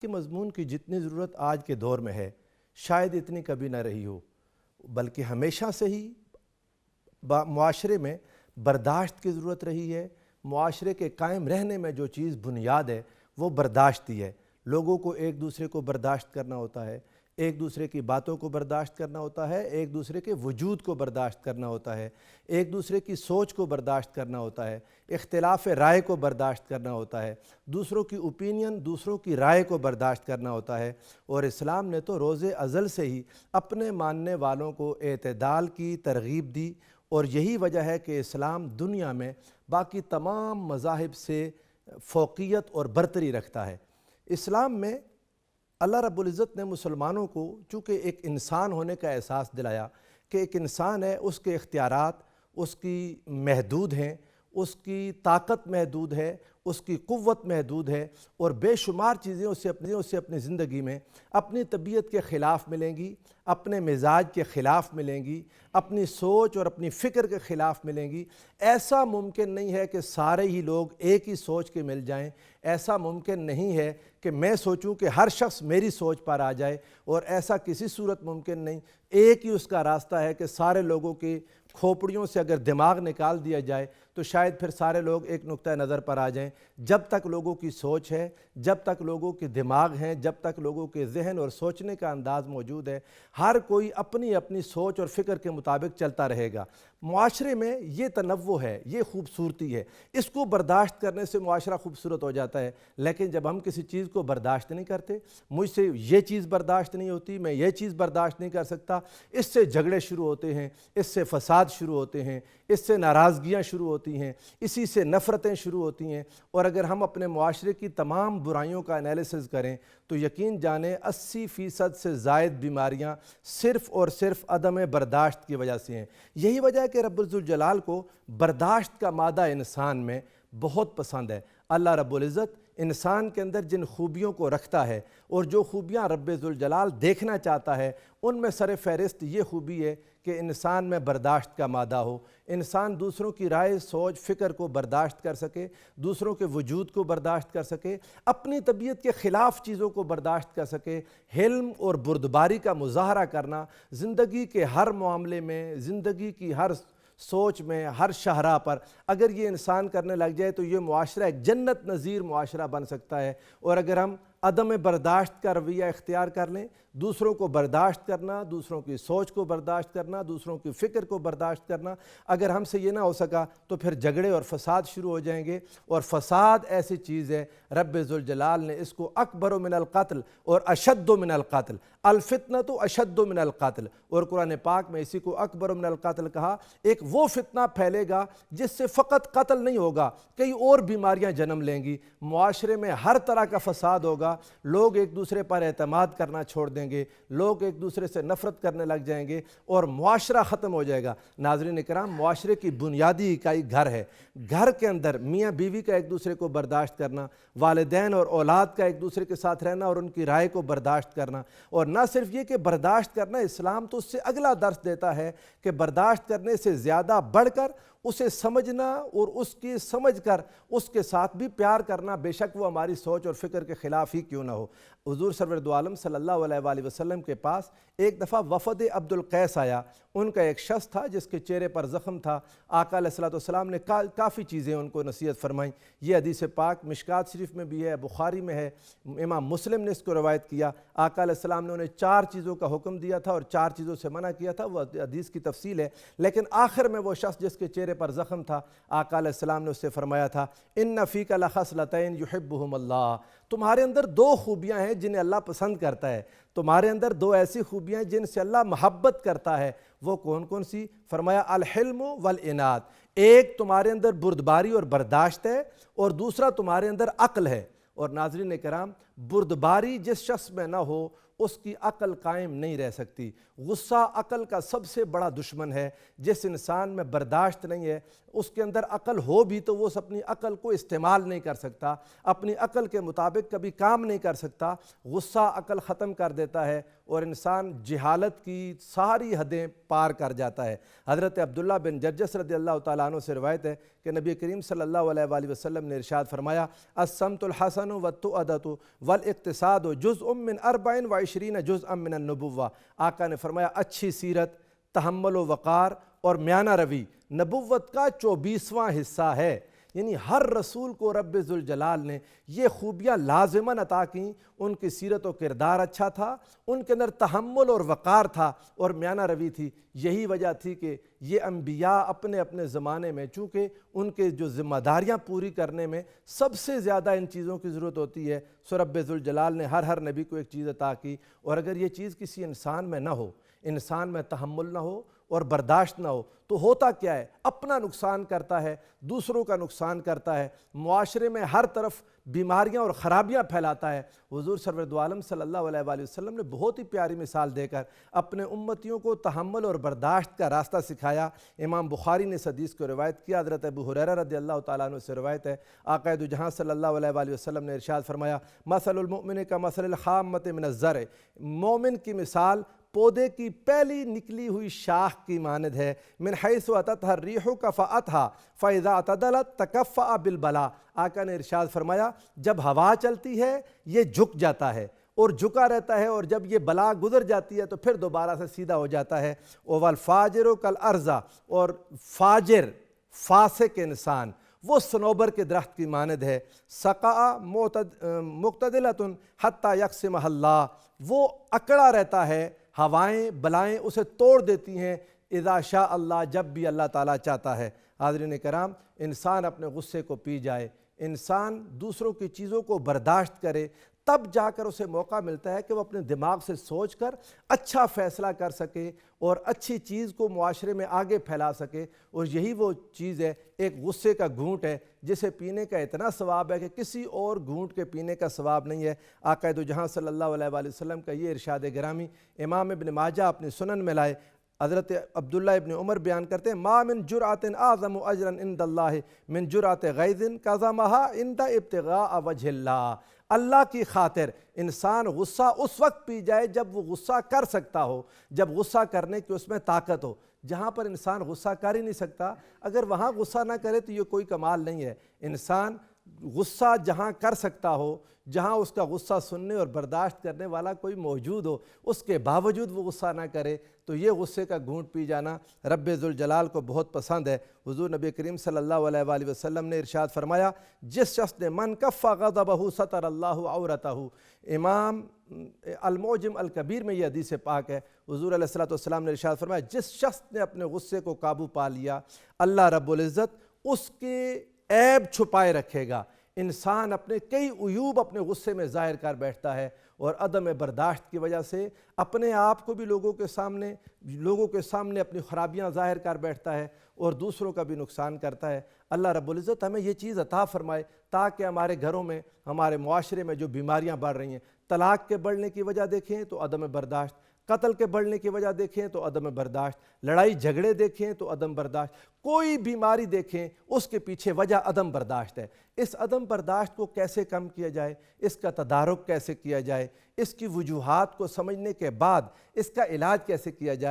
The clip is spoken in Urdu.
کہ مضمون کی جتنی ضرورت آج کے دور میں ہے شاید اتنی کبھی نہ رہی ہو، بلکہ ہمیشہ سے ہی معاشرے میں برداشت کی ضرورت رہی ہے۔ معاشرے کے قائم رہنے میں جو چیز بنیاد ہے وہ برداشت ہی ہے۔ لوگوں کو ایک دوسرے کو برداشت کرنا ہوتا ہے، ایک دوسرے کی باتوں کو برداشت کرنا ہوتا ہے، ایک دوسرے کے وجود کو برداشت کرنا ہوتا ہے، ایک دوسرے کی سوچ کو برداشت کرنا ہوتا ہے، اختلاف رائے کو برداشت کرنا ہوتا ہے، دوسروں کی اوپینین، دوسروں کی رائے کو برداشت کرنا ہوتا ہے۔ اور اسلام نے تو روز ازل سے ہی اپنے ماننے والوں کو اعتدال کی ترغیب دی، اور یہی وجہ ہے کہ اسلام دنیا میں باقی تمام مذاہب سے فوقیت اور برتری رکھتا ہے۔ اسلام میں اللہ رب العزت نے مسلمانوں کو چونکہ ایک انسان ہونے کا احساس دلایا کہ ایک انسان ہے، اس کے اختیارات اس کی محدود ہیں، اس کی طاقت محدود ہے، اس کی قوت محدود ہے، اور بے شمار چیزیں اسے اپنی زندگی میں اپنی طبیعت کے خلاف ملیں گی، اپنے مزاج کے خلاف ملیں گی، اپنی سوچ اور اپنی فکر کے خلاف ملیں گی۔ ایسا ممکن نہیں ہے کہ سارے ہی لوگ ایک ہی سوچ کے مل جائیں، ایسا ممکن نہیں ہے کہ میں سوچوں کہ ہر شخص میری سوچ پر آ جائے، اور ایسا کسی صورت ممکن نہیں۔ ایک ہی اس کا راستہ ہے کہ سارے لوگوں کی کھوپڑیوں سے اگر دماغ نکال دیا جائے تو شاید پھر سارے لوگ ایک نقطہ نظر پر آ جائیں۔ جب تک لوگوں کی سوچ ہے، جب تک لوگوں کے دماغ ہیں، جب تک لوگوں کے ذہن اور سوچنے کا انداز موجود ہے، ہر کوئی اپنی اپنی سوچ اور فکر کے مطابق چلتا رہے گا۔ معاشرے میں یہ تنوع ہے، یہ خوبصورتی ہے، اس کو برداشت کرنے سے معاشرہ خوبصورت ہو جاتا ہے۔ لیکن جب ہم کسی چیز کو برداشت نہیں کرتے، مجھ سے یہ چیز برداشت نہیں ہوتی، میں یہ چیز برداشت نہیں کر سکتا، اس سے جھگڑے شروع ہوتے ہیں، اس سے فساد شروع ہوتے ہیں، اس سے ناراضگیاں شروع ہوتی ہیں، اسی سے نفرتیں شروع ہوتی ہیں۔ اور اگر ہم اپنے معاشرے کی تمام برائیوں کا انالیسز کریں تو یقین جانیں 80% سے زائد بیماریاں صرف اور صرف عدم برداشت کی وجہ سے ہیں۔ یہی وجہ ہے کہ رب الجلال کو برداشت کا مادہ انسان میں بہت پسند ہے۔ اللہ رب العزت انسان کے اندر جن خوبیوں کو رکھتا ہے اور جو خوبیاں رب ذوالجلال دیکھنا چاہتا ہے، ان میں سر فہرست یہ خوبی ہے کہ انسان میں برداشت کا مادہ ہو، انسان دوسروں کی رائے، سوچ، فکر کو برداشت کر سکے، دوسروں کے وجود کو برداشت کر سکے، اپنی طبیعت کے خلاف چیزوں کو برداشت کر سکے۔ حلم اور بردباری کا مظاہرہ کرنا زندگی کے ہر معاملے میں، زندگی کی ہر سوچ میں، ہر شاہراہ پر اگر یہ انسان کرنے لگ جائے تو یہ معاشرہ ایک جنت نظیر معاشرہ بن سکتا ہے۔ اور اگر ہم عدم برداشت کا رویہ اختیار کر لیں، دوسروں کو برداشت کرنا، دوسروں کی سوچ کو برداشت کرنا، دوسروں کی فکر کو برداشت کرنا، اگر ہم سے یہ نہ ہو سکا تو پھر جھگڑے اور فساد شروع ہو جائیں گے۔ اور فساد ایسی چیز ہے رب ذوالجلال نے اس کو اکبر من القتل اور اشد من القتل، الفتنۃ اشد من القتل، اور قرآن پاک میں اسی کو اکبر من القتل کہا۔ ایک وہ فتنہ پھیلے گا جس سے فقط قتل نہیں ہوگا، کئی اور بیماریاں جنم لیں گی، معاشرے میں ہر طرح کا فساد ہوگا، لوگ ایک دوسرے پر اعتماد کرنا چھوڑ دیں گے، لوگ ایک دوسرے سے نفرت کرنے لگ جائیں گے، اور معاشرہ ختم ہو جائے گا۔ ناظرین کرام، معاشرے کی بنیادی اکائی گھر ہے۔ گھر کے اندر میاں بیوی کا ایک دوسرے کو برداشت کرنا، والدین اور اولاد کا ایک دوسرے کے ساتھ رہنا اور ان کی رائے کو برداشت کرنا، اور نہ صرف یہ کہ برداشت کرنا، اسلام تو اس سے اگلا درس دیتا ہے کہ برداشت کرنے سے زیادہ بڑھ کر اسے سمجھنا اور اس کی سمجھ کر اس کے ساتھ بھی پیار کرنا، بے شک وہ ہماری سوچ اور فکر کے خلاف ہی کیوں نہ ہو۔ حضور سرور دو عالم صلی اللہ علیہ وآلہ وسلم کے پاس ایک دفعہ وفد عبد القیس آیا۔ ان کا ایک شخص تھا جس کے چہرے پر زخم تھا۔ آقا علیہ السلام نے کافی چیزیں ان کو نصیحت فرمائیں۔ یہ حدیث پاک مشکات شریف میں بھی ہے، بخاری میں ہے، امام مسلم نے اس کو روایت کیا۔ آقا علیہ السلام نے انہیں 4 چیزوں کا حکم دیا تھا اور 4 چیزوں سے منع کیا تھا، وہ حدیث کی تفصیل ہے۔ لیکن آخر میں وہ شخص جس کے چہرے پر زخم تھا، آقا علیہ السلام نے اس سے فرمایا تھا، ان فیک لخصلتین یحبہم اللہ، تمہارے اندر 2 خوبیاں ہیں جنہیں اللہ پسند کرتا ہے، تمہارے اندر 2 ایسی خوبیاں ہیں جن سے اللہ محبت کرتا ہے۔ وہ کون کون سی؟ فرمایا الحلم والانات، ایک تمہارے اندر بردباری اور برداشت ہے، اور دوسرا تمہارے اندر عقل ہے۔ اور ناظرین کرام، بردباری جس شخص میں نہ ہو اس کی عقل قائم نہیں رہ سکتی۔ غصہ عقل کا سب سے بڑا دشمن ہے۔ جس انسان میں برداشت نہیں ہے، اس کے اندر عقل ہو بھی تو وہ اپنی عقل کو استعمال نہیں کر سکتا، اپنی عقل کے مطابق کبھی کام نہیں کر سکتا۔ غصہ عقل ختم کر دیتا ہے اور انسان جہالت کی ساری حدیں پار کر جاتا ہے۔ حضرت عبداللہ بن جرجس رضی اللہ تعالیٰ عنہ سے روایت ہے کہ نبی کریم صلی اللہ علیہ وآلہ وسلم نے ارشاد فرمایا، الصمت الحسن والتؤدۃ والاقتصاد جزء من 24 جزءا من النبوہ، آقا نے فرمایا اچھی سیرت، تحمل و وقار اور میانہ روی نبوت کا 24واں حصہ ہے۔ یعنی ہر رسول کو رب ذوالجلال نے یہ خوبیاں لازماً عطا کیں۔ ان کی سیرت و کردار اچھا تھا، ان کے اندر تحمل اور وقار تھا اور میانہ روی تھی۔ یہی وجہ تھی کہ یہ انبیاء اپنے اپنے زمانے میں، چونکہ ان کے جو ذمہ داریاں پوری کرنے میں سب سے زیادہ ان چیزوں کی ضرورت ہوتی ہے، سو رب ذوالجلال نے ہر نبی کو ایک چیز عطا کی۔ اور اگر یہ چیز کسی انسان میں نہ ہو، انسان میں تحمل نہ ہو اور برداشت نہ ہو، تو ہوتا کیا ہے؟ اپنا نقصان کرتا ہے، دوسروں کا نقصان کرتا ہے، معاشرے میں ہر طرف بیماریاں اور خرابیاں پھیلاتا ہے۔ حضور سرور دو عالم صلی اللہ علیہ وآلہ وسلم نے بہت ہی پیاری مثال دے کر اپنے امتیوں کو تحمل اور برداشت کا راستہ سکھایا۔ امام بخاری نے اس حدیث کو روایت کیا، حضرت ابو ہریرہ رضی اللہ تعالیٰ عنہ سے روایت ہے، آقا دو جہاں صلی اللہ علیہ وآلہ وسلم نے ارشاد فرمایا، مثل المؤمن کا مثل الخامۃ من الزرع، مومن کی مثال پودے کی پہلی نکلی ہوئی شاخ کی مانند ہے، من حیث اتتھا الریح کفأتھا فاذا اعتدلت تکفأ بالبلاء۔ آقا نے ارشاد فرمایا جب ہوا چلتی ہے یہ جھک جاتا ہے اور جھکا رہتا ہے، اور جب یہ بلا گزر جاتی ہے تو پھر دوبارہ سے سیدھا ہو جاتا ہے۔ والفاجر کالارض، اور فاجر فاسق انسان وہ صنوبر کے درخت کی مانند ہے، سقا مقتدلۃ حتی یقسمہ اللہ، وہ اکڑا رہتا ہے، ہوائیں بلائیں اسے توڑ دیتی ہیں، اذا شاء اللہ، جب بھی اللہ تعالیٰ چاہتا ہے۔ حاضرین کرام، انسان اپنے غصے کو پی جائے، انسان دوسروں کی چیزوں کو برداشت کرے، تب جا کر اسے موقع ملتا ہے کہ وہ اپنے دماغ سے سوچ کر اچھا فیصلہ کر سکے اور اچھی چیز کو معاشرے میں آگے پھیلا سکے۔ اور یہی وہ چیز ہے، ایک غصے کا گھونٹ ہے جسے پینے کا اتنا ثواب ہے کہ کسی اور گھونٹ کے پینے کا ثواب نہیں ہے۔ آقا دو جہاں صلی اللہ علیہ وآلہ وسلم کا یہ ارشاد گرامی امام ابن ماجہ اپنی سنن میں لائے۔ حضرت عبداللہ ابن عمر بیان کرتے ہیں، ما من جرعۃ اعظم اجرا عند اللہ من جرعۃ غیظ کظمها عند ابتغاء وجہ اللہ۔ اللہ کی خاطر انسان غصہ اس وقت پی جائے جب وہ غصہ کر سکتا ہو، جب غصہ کرنے کی اس میں طاقت ہو۔ جہاں پر انسان غصہ کر ہی نہیں سکتا، اگر وہاں غصہ نہ کرے تو یہ کوئی کمال نہیں ہے۔ انسان غصہ جہاں کر سکتا ہو، جہاں اس کا غصہ سننے اور برداشت کرنے والا کوئی موجود ہو، اس کے باوجود وہ غصہ نہ کرے، تو یہ غصے کا گھونٹ پی جانا رب ذوالجلال کو بہت پسند ہے۔ حضور نبی کریم صلی اللہ علیہ وآلہ وسلم نے ارشاد فرمایا، جس شخص نے من کف غضبہ ستر اللہ عورتہ، امام المعجم الکبیر میں یہ حدیث پاک ہے، حضور علیہ السلام نے ارشاد فرمایا، جس شخص نے اپنے غصے کو قابو پا لیا، اللہ رب العزت اس کے عیب چھپائے رکھے گا۔ انسان اپنے کئی عیوب اپنے غصے میں ظاہر کر بیٹھتا ہے اور عدم برداشت کی وجہ سے اپنے آپ کو بھی لوگوں کے سامنے اپنی خرابیاں ظاہر کر بیٹھتا ہے اور دوسروں کا بھی نقصان کرتا ہے۔ اللہ رب العزت ہمیں یہ چیز عطا فرمائے تاکہ ہمارے گھروں میں، ہمارے معاشرے میں جو بیماریاں بڑھ رہی ہیں، طلاق کے بڑھنے کی وجہ دیکھیں تو عدم برداشت، قتل کے بڑھنے کی وجہ دیکھیں تو عدم برداشت، لڑائی جھگڑے دیکھیں تو عدم برداشت، کوئی بیماری دیکھیں اس کے پیچھے وجہ عدم برداشت ہے۔ اس عدم برداشت کو کیسے کم کیا جائے، اس کا تدارک کیسے کیا جائے، اس کی وجوہات کو سمجھنے کے بعد اس کا علاج کیسے کیا جائے،